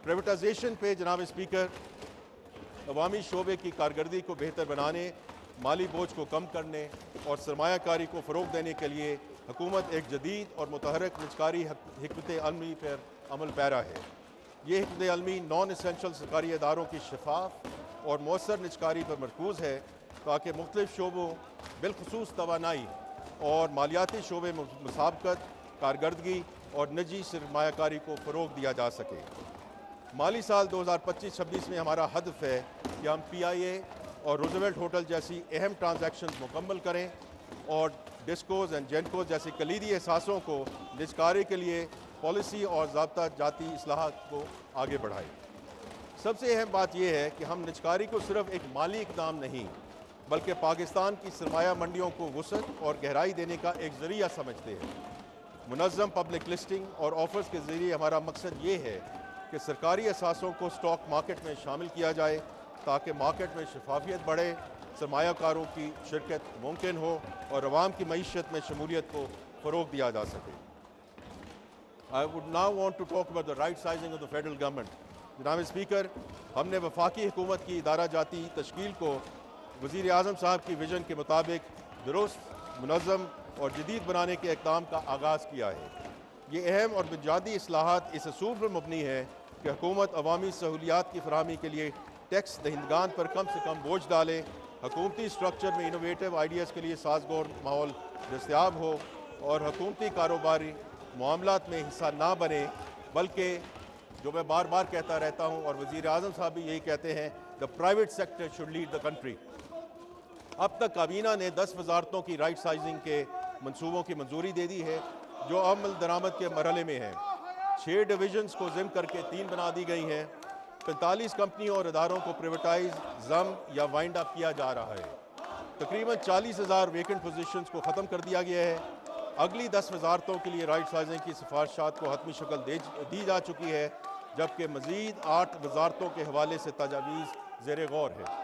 Privatisation पे जनाब speaker, अवामी शोबे की कारकर्दगी को बेहतर बनाने, माली बोझ को कम करने और सरमायाकारी को फ़रोग़ देने के लिए हुकूमत एक जदीद और मुतहरक निजकारी हिकमत अमली पर अमल पैरा है। ये हिकमत अमली नॉन एसेंशल सरकारी इदारों की शफाफ और मौसर निजकारी पर मरकूज़ है ताकि मुख्तलिफ शोबों बिलखसूस तवानाई और मालियाती शोबे मुसाबकत, कारकर्दगी और निजी सरमायाकारी को फ़रोग़ दिया जा सके। माली साल 2025-26 में हमारा हदफ है कि हम PIA और रूजवेल्ट होटल जैसी अहम ट्रांजैक्शन मुकम्मल करें और डिस्कोज एंड जेनकोज जैसी कलीदी एहसासों को निजकारी के लिए पॉलिसी और ज़ाब्ता जाती इस्लाहात को आगे बढ़ाएं। सबसे अहम बात यह है कि हम निजकारी को सिर्फ एक माली इक़दाम नहीं बल्कि पाकिस्तान की सरमाया मंडियों को वुसअत और गहराई देने का एक ज़रिया समझते हैं। मुनज़्ज़म पब्लिक लिस्टिंग और ऑफर्स के ज़रिए हमारा मकसद ये है कि सरकारी असासों को स्टॉक मार्केट में शामिल किया जाए ताकि मार्केट में शफाफियत बढ़े, सरमायाकारों की शिरकत मुमकिन हो और अवाम की मईशत में शमूलियत को फ़रोग़ दिया जा सके। I would now want to talk about the right sizing of the federal government. जनाब स्पीकर, हमने वफाकी हुकूमत की इदारा जाती तश्कील को वज़ीर आज़म साहब की विजन के मुताबिक दुरुस्त, मुनज़्ज़म और जदीद बनाने के इक़दाम का आगाज़ किया है। ये अहम और बुनियादी इस्लाहात इस असूल पर मबनी है कि हुकूमत अवामी सहूलियात की फराहमी के लिए टैक्स दहिंदगान पर कम से कम बोझ डाले, हुकूमती स्ट्रक्चर में इनोवेटिव आइडियाज़ के लिए साजगार माहौल दस्तयाब हो और हुकूमती कारोबारी मामलात में हिस्सा ना बने, बल्कि जो मैं बार बार कहता रहता हूँ और वज़ीर आज़म साहब भी यही कहते हैं, the private sector should lead the country. अब तक काबीना ने 10 वजारतों की राइट साइजिंग के मंसूबों की मंजूरी दे दी है जो अमल दरामद के मरहले में हैं। 6 डिवीजन्स को ज़िम करके 3 बना दी गई हैं। 45 कंपनियों और इदारों को प्राइवेटाइज, ज़म या वाइंड अप किया जा रहा है। तकरीबन 40,000 वेकेंट पोजीशंस को ख़त्म कर दिया गया है। अगली 10 वजारतों के लिए राइट साइजिंग की सिफारिशात को हतमी शक्ल दी जा चुकी है, जबकि मज़ीद 8 वजारतों के हवाले से तजावीज़ ज़ेर गौर है।